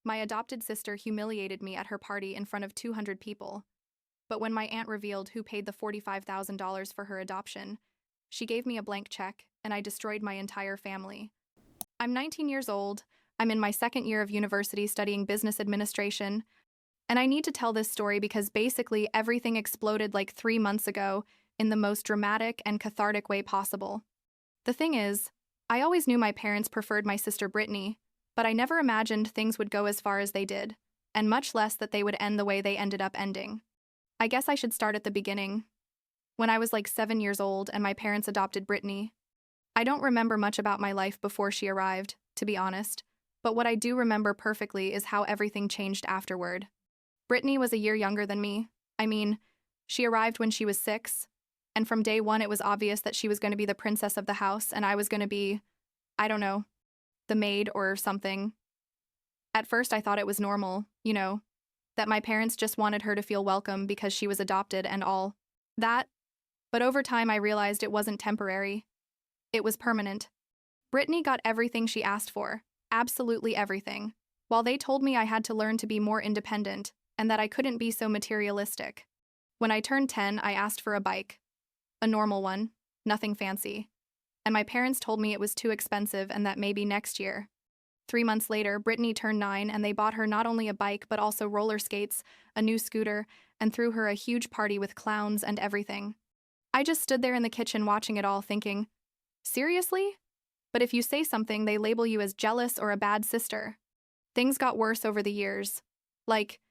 My adopted sister humiliated me at her party in front of 200 people. But when my aunt revealed who paid the $45,000 for her adoption, she gave me a blank check, and I destroyed my entire family. I'm 19 years old, I'm in my second year of university studying business administration, and I need to tell this story because basically everything exploded like 3 months ago in the most dramatic and cathartic way possible. The thing is, I always knew my parents preferred my sister Brittany, but I never imagined things would go as far as they did, and much less that they would end the way they ended up ending. I guess I should start at the beginning. When I was like 7 years old and my parents adopted Brittany. I don't remember much about my life before she arrived, to be honest, but what I do remember perfectly is how everything changed afterward. Brittany was a year younger than me. I mean, she arrived when she was 6, and from day one it was obvious that she was going to be the princess of the house and I was going to be, I don't know, the maid or something. At first I thought it was normal, that my parents just wanted her to feel welcome because she was adopted and all that, but over time I realized it wasn't temporary. It was permanent. Brittany got everything she asked for, absolutely everything, while they told me I had to learn to be more independent and that I couldn't be so materialistic. When I turned 10, I asked for a bike. A normal one, nothing fancy. And my parents told me it was too expensive and that maybe next year. 3 months later, Brittany turned 9 and they bought her not only a bike but also roller skates, a new scooter, and threw her a huge party with clowns and everything. I just stood there in the kitchen watching it all thinking, seriously? But if you say something, they label you as jealous or a bad sister. Things got worse over the years. Like,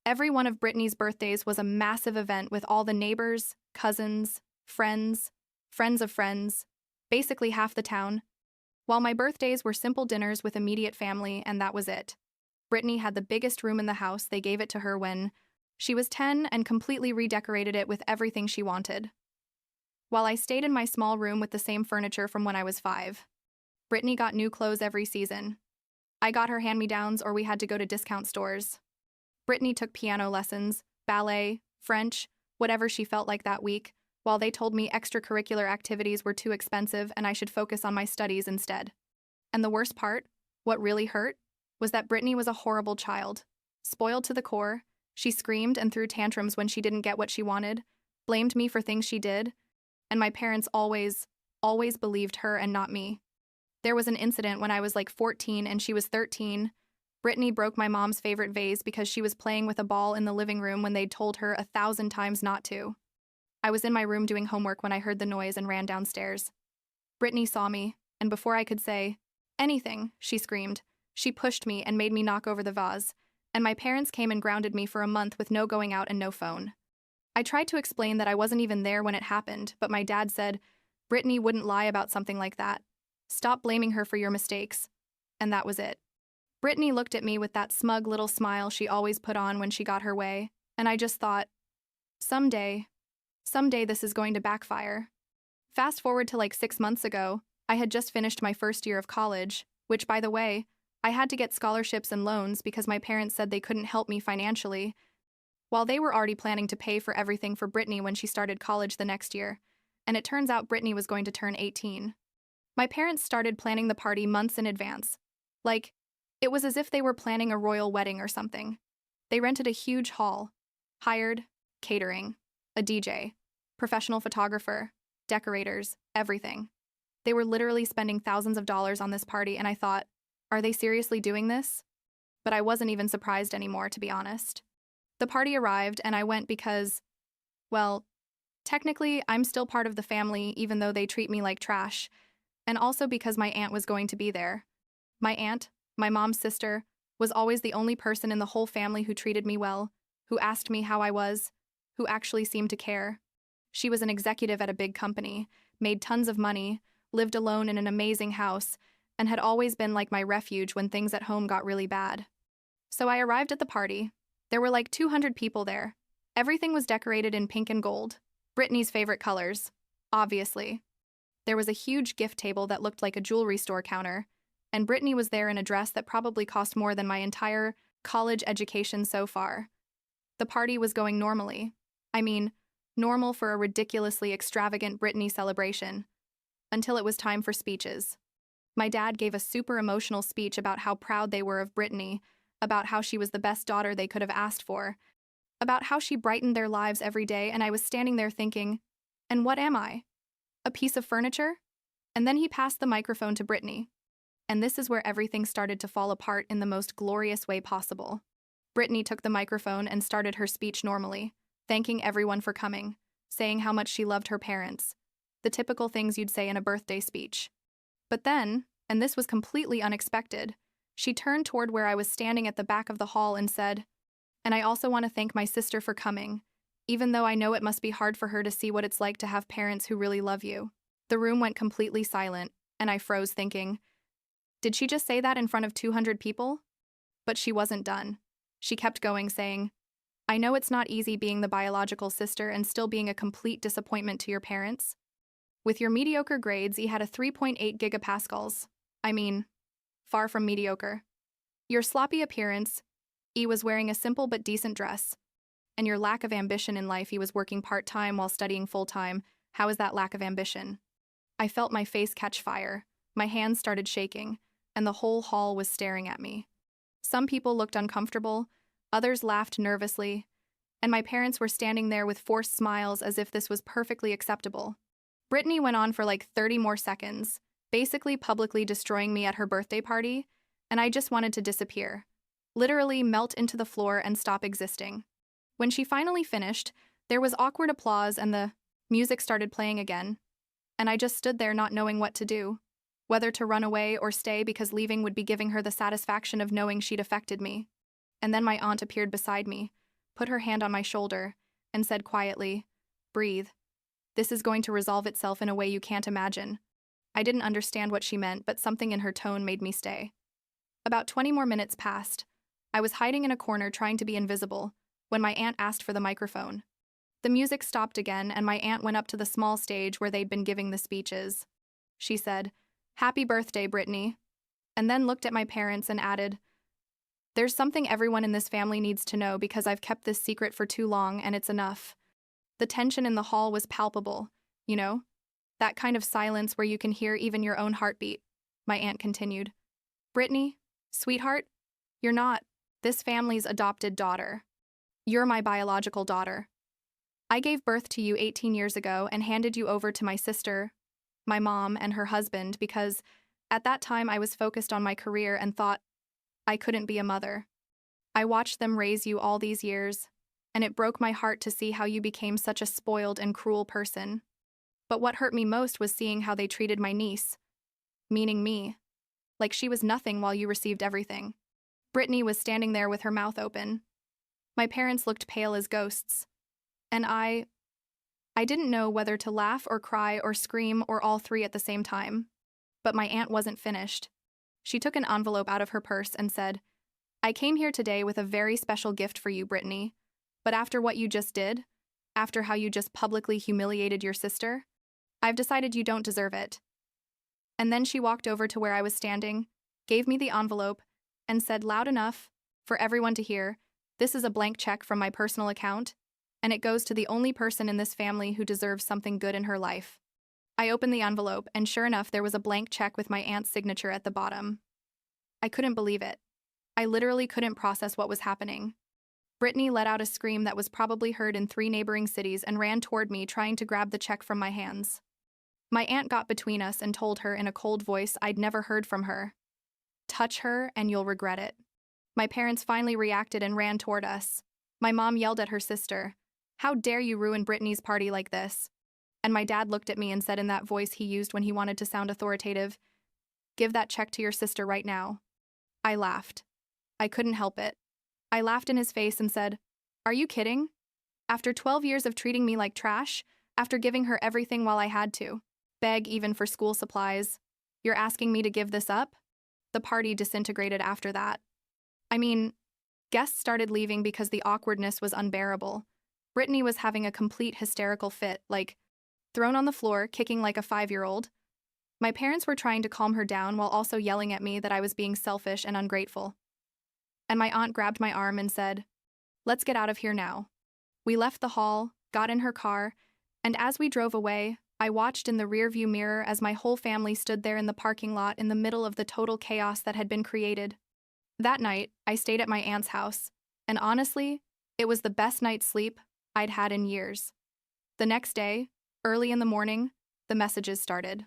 every one of Brittany's birthdays was a massive event with all the neighbors, cousins, friends of friends, basically half the town. While my birthdays were simple dinners with immediate family, and that was it. Brittany had the biggest room in the house. They gave it to her when she was 10 and completely redecorated it with everything she wanted. While I stayed in my small room with the same furniture from when I was 5. Brittany got new clothes every season. I got her hand-me-downs or we had to go to discount stores. Brittany took piano lessons, ballet, French, whatever she felt like that week, while they told me extracurricular activities were too expensive and I should focus on my studies instead. And the worst part, what really hurt, was that Brittany was a horrible child. Spoiled to the core, she screamed and threw tantrums when she didn't get what she wanted, blamed me for things she did, and my parents always believed her and not me. There was an incident when I was like 14 and she was 13. Brittany broke my mom's favorite vase because she was playing with a ball in the living room when they'd told her 1,000 times not to. I was in my room doing homework when I heard the noise and ran downstairs. Brittany saw me, and before I could say anything, she screamed. She pushed me and made me knock over the vase, and my parents came and grounded me for a month with no going out and no phone. I tried to explain that I wasn't even there when it happened, but my dad said, Brittany wouldn't lie about something like that. Stop blaming her for your mistakes. And that was it. Brittany looked at me with that smug little smile she always put on when she got her way, and I just thought, someday this is going to backfire. Fast forward to like 6 months ago, I had just finished my first year of college, which, by the way, I had to get scholarships and loans because my parents said they couldn't help me financially, while they were already planning to pay for everything for Brittany when she started college the next year, and it turns out Brittany was going to turn 18. My parents started planning the party months in advance. Like, it was as if they were planning a royal wedding or something. They rented a huge hall, hired catering, a DJ, professional photographer, decorators, everything. They were literally spending thousands of dollars on this party, and I thought, are they seriously doing this? But I wasn't even surprised anymore, to be honest. The party arrived, and I went because, well, technically, I'm still part of the family even though they treat me like trash, and also because my aunt was going to be there. My aunt, my mom's sister, was always the only person in the whole family who treated me well, who asked me how I was, who actually seemed to care. She was an executive at a big company, made tons of money, lived alone in an amazing house, and had always been like my refuge when things at home got really bad. So I arrived at the party. There were like 200 people there. Everything was decorated in pink and gold, Brittany's favorite colors, obviously. There was a huge gift table that looked like a jewelry store counter, and Brittany was there in a dress that probably cost more than my entire college education so far. The party was going normally. I mean, normal for a ridiculously extravagant Brittany celebration, until it was time for speeches. My dad gave a super emotional speech about how proud they were of Brittany, about how she was the best daughter they could have asked for, about how she brightened their lives every day, and I was standing there thinking, and what am I? A piece of furniture? And then he passed the microphone to Brittany. And this is where everything started to fall apart in the most glorious way possible. Brittany took the microphone and started her speech normally, thanking everyone for coming, saying how much she loved her parents, the typical things you'd say in a birthday speech. But then, and this was completely unexpected, she turned toward where I was standing at the back of the hall and said, "And I also want to thank my sister for coming, even though I know it must be hard for her to see what it's like to have parents who really love you." The room went completely silent, and I froze thinking, did she just say that in front of 200 people? But she wasn't done. She kept going, saying, "I know it's not easy being the biological sister and still being a complete disappointment to your parents. With your mediocre grades, you had a 3.8 gigapascals. I mean, far from mediocre. Your sloppy appearance, he was wearing a simple but decent dress. And your lack of ambition in life, he was working part-time while studying full-time. How is that lack of ambition?" I felt my face catch fire, my hands started shaking, and the whole hall was staring at me. Some people looked uncomfortable, others laughed nervously, and my parents were standing there with forced smiles as if this was perfectly acceptable. Brittany went on for like 30 more seconds, basically publicly destroying me at her birthday party, and I just wanted to disappear, literally melt into the floor and stop existing. When she finally finished, there was awkward applause and the music started playing again, and I just stood there not knowing what to do, whether to run away or stay because leaving would be giving her the satisfaction of knowing she'd affected me. And then my aunt appeared beside me, put her hand on my shoulder, and said quietly, "Breathe. This is going to resolve itself in a way you can't imagine." I didn't understand what she meant, but something in her tone made me stay. About 20 more minutes passed. I was hiding in a corner trying to be invisible, when my aunt asked for the microphone. The music stopped again, and my aunt went up to the small stage where they'd been giving the speeches. She said, "Happy birthday, Brittany," and then looked at my parents and added, "There's something everyone in this family needs to know because I've kept this secret for too long and it's enough." The tension in the hall was palpable, you know? That kind of silence where you can hear even your own heartbeat. My aunt continued, "Brittany, sweetheart, you're not this family's adopted daughter. You're my biological daughter. I gave birth to you 18 years ago and handed you over to my sister, my mom, and her husband because, at that time, I was focused on my career and thought I couldn't be a mother. I watched them raise you all these years, and it broke my heart to see how you became such a spoiled and cruel person. But what hurt me most was seeing how they treated my niece, meaning me, like she was nothing while you received everything." Brittany was standing there with her mouth open. My parents looked pale as ghosts, and I didn't know whether to laugh or cry or scream or all three at the same time. But my aunt wasn't finished. She took an envelope out of her purse and said, "I came here today with a very special gift for you, Brittany. But after what you just did, after how you just publicly humiliated your sister, I've decided you don't deserve it." And then she walked over to where I was standing, gave me the envelope, and said loud enough for everyone to hear, "This is a blank check from my personal account, and it goes to the only person in this family who deserves something good in her life." I opened the envelope, and sure enough, there was a blank check with my aunt's signature at the bottom. I couldn't believe it. I literally couldn't process what was happening. Brittany let out a scream that was probably heard in 3 neighboring cities and ran toward me, trying to grab the check from my hands. My aunt got between us and told her in a cold voice I'd never heard from her, "Touch her and you'll regret it." My parents finally reacted and ran toward us. My mom yelled at her sister, "How dare you ruin Brittany's party like this?" And my dad looked at me and said in that voice he used when he wanted to sound authoritative, "Give that check to your sister right now." I laughed. I couldn't help it. I laughed in his face and said, "Are you kidding? After 12 years of treating me like trash, after giving her everything while I had to, beg even for school supplies, you're asking me to give this up?" The party disintegrated after that. I mean, guests started leaving because the awkwardness was unbearable. Brittany was having a complete hysterical fit, like, thrown on the floor, kicking like a 5-year-old. My parents were trying to calm her down while also yelling at me that I was being selfish and ungrateful. And my aunt grabbed my arm and said, "Let's get out of here now." We left the hall, got in her car, and as we drove away, I watched in the rearview mirror as my whole family stood there in the parking lot in the middle of the total chaos that had been created. That night, I stayed at my aunt's house, and honestly, it was the best night's sleep I'd had in years. The next day, early in the morning, the messages started.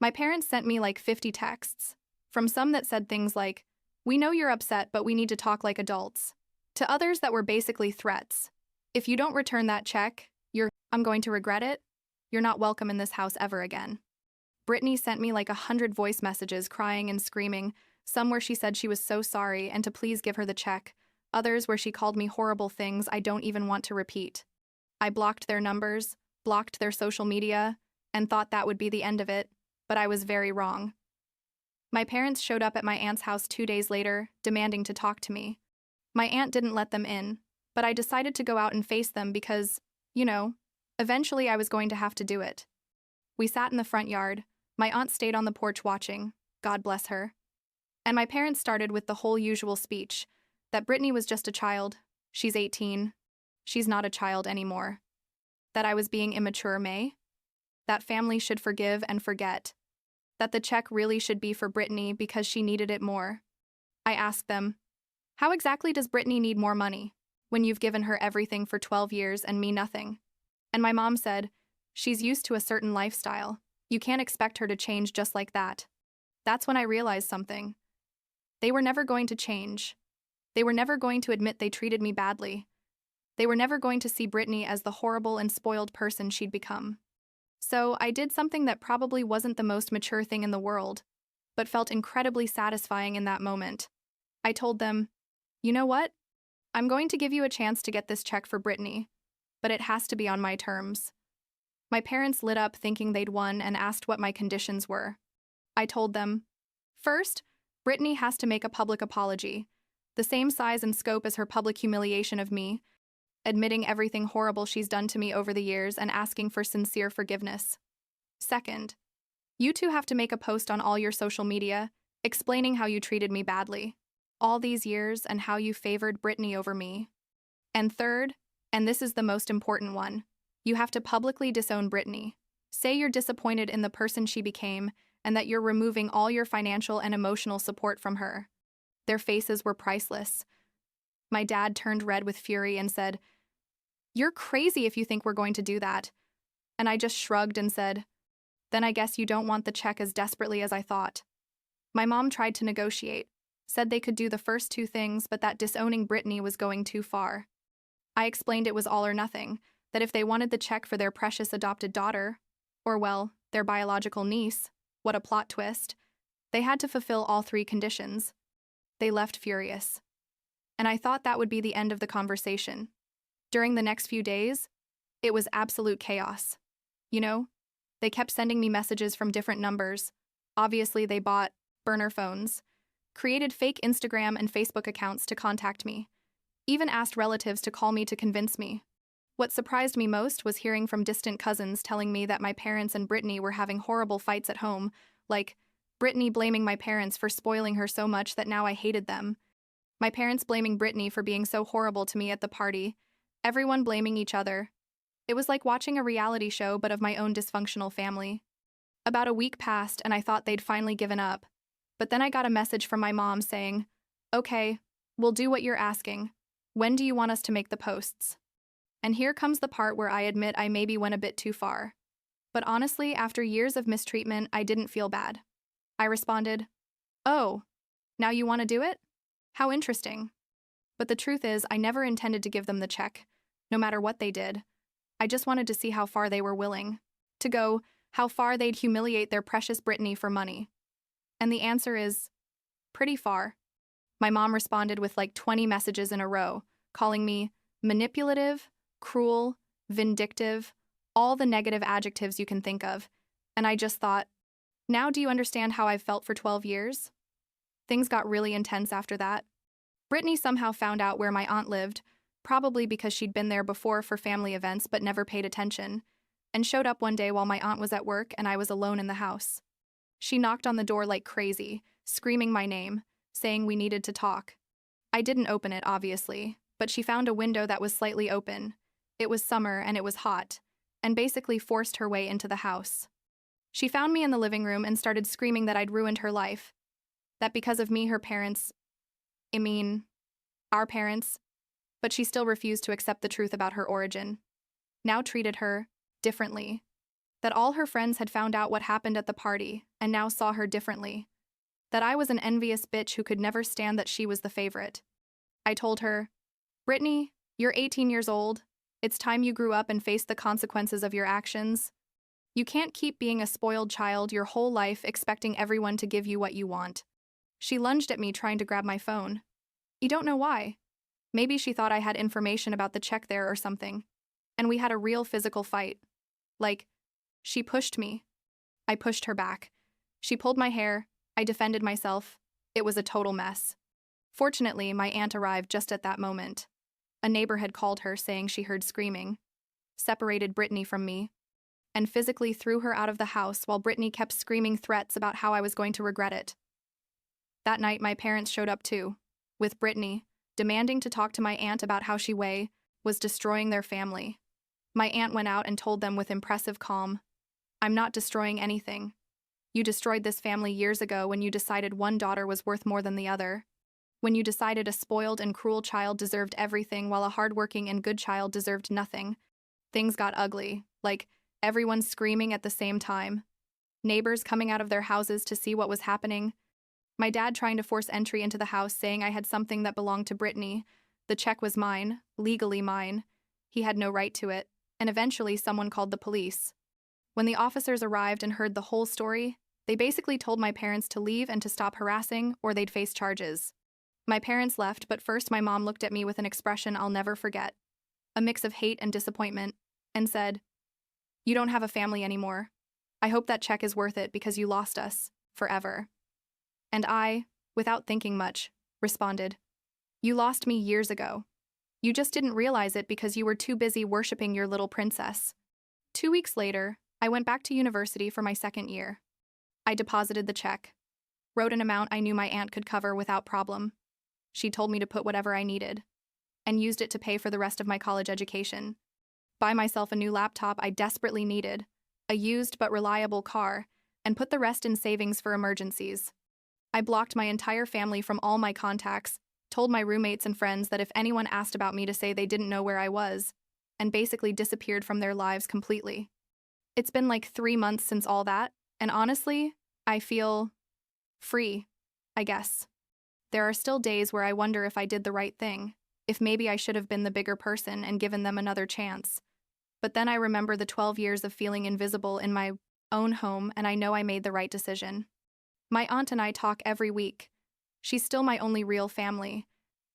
My parents sent me like 50 texts, from some that said things like, "We know you're upset, but we need to talk like adults," to others that were basically threats. "If you don't return that check, I'm going to regret it. You're not welcome in this house ever again." Brittany sent me like 100 voice messages crying and screaming, some where she said she was so sorry and to please give her the check, others where she called me horrible things I don't even want to repeat. I blocked their numbers, blocked their social media, and thought that would be the end of it, but I was very wrong. My parents showed up at my aunt's house 2 days later, demanding to talk to me. My aunt didn't let them in, but I decided to go out and face them because, eventually I was going to have to do it. We sat in the front yard. My aunt stayed on the porch watching, God bless her. And my parents started with the whole usual speech, that Brittany was just a child, she's 18, she's not a child anymore. That I was being immature, that family should forgive and forget. That the check really should be for Brittany because she needed it more. I asked them, how exactly does Brittany need more money when you've given her everything for 12 years and me nothing? And my mom said, she's used to a certain lifestyle. You can't expect her to change just like that. That's when I realized something. They were never going to change. They were never going to admit they treated me badly. They were never going to see Brittany as the horrible and spoiled person she'd become. So I did something that probably wasn't the most mature thing in the world, but felt incredibly satisfying in that moment. I told them, you know what? I'm going to give you a chance to get this check for Brittany, but it has to be on my terms. My parents lit up thinking they'd won and asked what my conditions were. I told them, first, Brittany has to make a public apology, the same size and scope as her public humiliation of me, admitting everything horrible she's done to me over the years and asking for sincere forgiveness. Second, you two have to make a post on all your social media, explaining how you treated me badly, all these years, and how you favored Brittany over me. And third, and this is the most important one, you have to publicly disown Brittany. Say you're disappointed in the person she became and that you're removing all your financial and emotional support from her. Their faces were priceless. My dad turned red with fury and said, "You're crazy if you think we're going to do that." And I just shrugged and said, "Then I guess you don't want the check as desperately as I thought." My mom tried to negotiate, said they could do the first two things, but that disowning Brittany was going too far. I explained it was all or nothing, that if they wanted the check for their precious adopted daughter, or well, their biological niece, what a plot twist, they had to fulfill all three conditions. They left furious. And I thought that would be the end of the conversation. During the next few days, it was absolute chaos. They kept sending me messages from different numbers. Obviously, they bought burner phones, created fake Instagram and Facebook accounts to contact me, even asked relatives to call me to convince me. What surprised me most was hearing from distant cousins telling me that my parents and Brittany were having horrible fights at home, like Brittany blaming my parents for spoiling her so much that now I hated them, my parents blaming Brittany for being so horrible to me at the party, everyone blaming each other. It was like watching a reality show but of my own dysfunctional family. About a week passed and I thought they'd finally given up, but then I got a message from my mom saying, "Okay, we'll do what you're asking. When do you want us to make the posts?" And here comes the part where I admit I maybe went a bit too far. But honestly, after years of mistreatment, I didn't feel bad. I responded, "Oh, now you want to do it? How interesting." But the truth is, I never intended to give them the check, no matter what they did. I just wanted to see how far they were willing to go, how far they'd humiliate their precious Brittany for money. And the answer is, pretty far. My mom responded with like 20 messages in a row, calling me manipulative, cruel, vindictive, all the negative adjectives you can think of. And I just thought, now do you understand how I've felt for 12 years? Things got really intense after that. Brittany somehow found out where my aunt lived, probably because she'd been there before for family events but never paid attention, and showed up one day while my aunt was at work and I was alone in the house. She knocked on the door like crazy, screaming my name, saying we needed to talk. I didn't open it, obviously, but she found a window that was slightly open. It was summer and it was hot, and basically forced her way into the house. She found me in the living room and started screaming that I'd ruined her life, that because of me her parents I mean, our parents, but she still refused to accept the truth about her origin. Now treated her differently. That all her friends had found out what happened at the party and now saw her differently. That I was an envious bitch who could never stand that she was the favorite. I told her, Brittany, you're 18 years old. It's time you grew up and faced the consequences of your actions. You can't keep being a spoiled child your whole life expecting everyone to give you what you want. She lunged at me trying to grab my phone. You don't know why. Maybe she thought I had information about the check there or something. And we had a real physical fight. Like, she pushed me. I pushed her back. She pulled my hair. I defended myself. It was a total mess. Fortunately, my aunt arrived just at that moment. A neighbor had called her saying she heard screaming, separated Brittany from me, and physically threw her out of the house while Brittany kept screaming threats about how I was going to regret it. That night, my parents showed up too, with Brittany, demanding to talk to my aunt about how she was destroying their family. My aunt went out and told them with impressive calm, I'm not destroying anything. You destroyed this family years ago when you decided one daughter was worth more than the other. When you decided a spoiled and cruel child deserved everything while a hardworking and good child deserved nothing. Things got ugly, like everyone screaming at the same time. Neighbors coming out of their houses to see what was happening. My dad trying to force entry into the house saying I had something that belonged to Brittany. The check was mine, legally mine. He had no right to it, and eventually someone called the police. When the officers arrived and heard the whole story, they basically told my parents to leave and to stop harassing or they'd face charges. My parents left, but first my mom looked at me with an expression I'll never forget, a mix of hate and disappointment, and said, You don't have a family anymore. I hope that check is worth it because you lost us, forever. And I, without thinking much, responded, You lost me years ago. You just didn't realize it because you were too busy worshiping your little princess. 2 weeks later, I went back to university for my second year. I deposited the check, wrote an amount I knew my aunt could cover without problem. She told me to put whatever I needed, and used it to pay for the rest of my college education. Buy myself a new laptop I desperately needed, a used but reliable car, and put the rest in savings for emergencies. I blocked my entire family from all my contacts, told my roommates and friends that if anyone asked about me to say they didn't know where I was, and basically disappeared from their lives completely. It's been like 3 months since all that, and honestly, I feel free, I guess. There are still days where I wonder if I did the right thing, if maybe I should have been the bigger person and given them another chance. But then I remember the 12 years of feeling invisible in my own home, and I know I made the right decision. My aunt and I talk every week. She's still my only real family,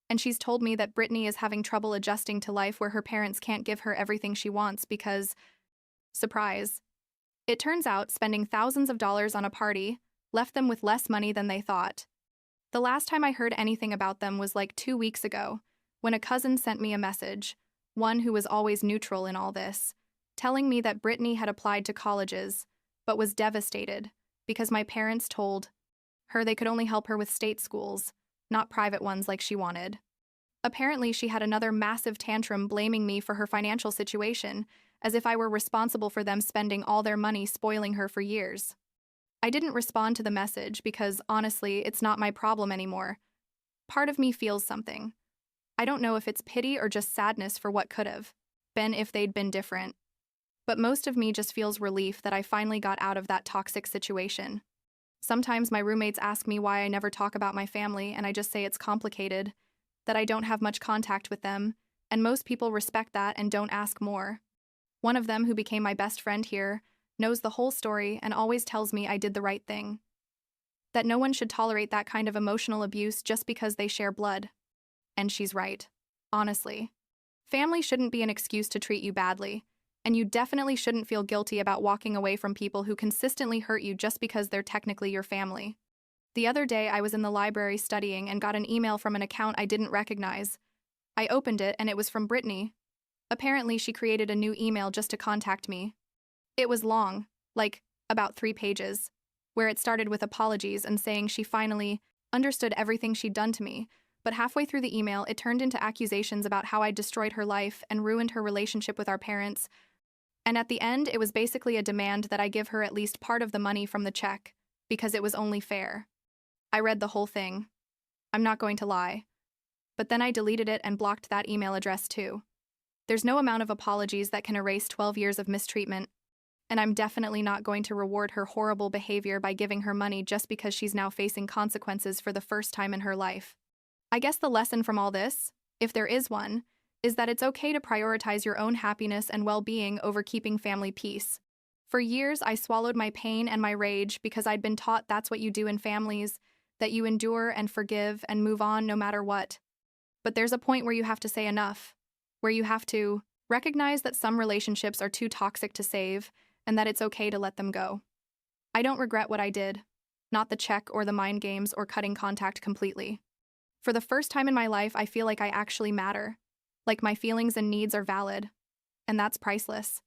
and she's told me that Brittany is having trouble adjusting to life where her parents can't give her everything she wants because, surprise, it turns out spending thousands of dollars on a party left them with less money than they thought. The last time I heard anything about them was like 2 weeks ago, when a cousin sent me a message, one who was always neutral in all this, telling me that Brittany had applied to colleges, but was devastated because my parents told her they could only help her with state schools, not private ones like she wanted. Apparently, she had another massive tantrum blaming me for her financial situation, as if I were responsible for them spending all their money spoiling her for years. I didn't respond to the message because, honestly, it's not my problem anymore. Part of me feels something. I don't know if it's pity or just sadness for what could have been if they'd been different. But most of me just feels relief that I finally got out of that toxic situation. Sometimes my roommates ask me why I never talk about my family, and I just say it's complicated, that I don't have much contact with them, and most people respect that and don't ask more. One of them, who became my best friend here, knows the whole story and always tells me I did the right thing. That no one should tolerate that kind of emotional abuse just because they share blood. And she's right. Honestly. Family shouldn't be an excuse to treat you badly, and you definitely shouldn't feel guilty about walking away from people who consistently hurt you just because they're technically your family. The other day I was in the library studying and got an email from an account I didn't recognize. I opened it and it was from Brittany. Apparently she created a new email just to contact me. It was long, like about 3 pages, where it started with apologies and saying she finally understood everything she'd done to me, but halfway through the email it turned into accusations about how I destroyed her life and ruined her relationship with our parents, and at the end it was basically a demand that I give her at least part of the money from the check, because it was only fair. I read the whole thing. I'm not going to lie. But then I deleted it and blocked that email address too. There's no amount of apologies that can erase 12 years of mistreatment, and I'm definitely not going to reward her horrible behavior by giving her money just because she's now facing consequences for the first time in her life. I guess the lesson from all this, if there is one, is that it's okay to prioritize your own happiness and well-being over keeping family peace. For years, I swallowed my pain and my rage because I'd been taught that's what you do in families, that you endure and forgive and move on no matter what. But there's a point where you have to say enough, where you have to recognize that some relationships are too toxic to save and that it's okay to let them go. I don't regret what I did, not the check or the mind games or cutting contact completely. For the first time in my life, I feel like I actually matter, like my feelings and needs are valid, and that's priceless.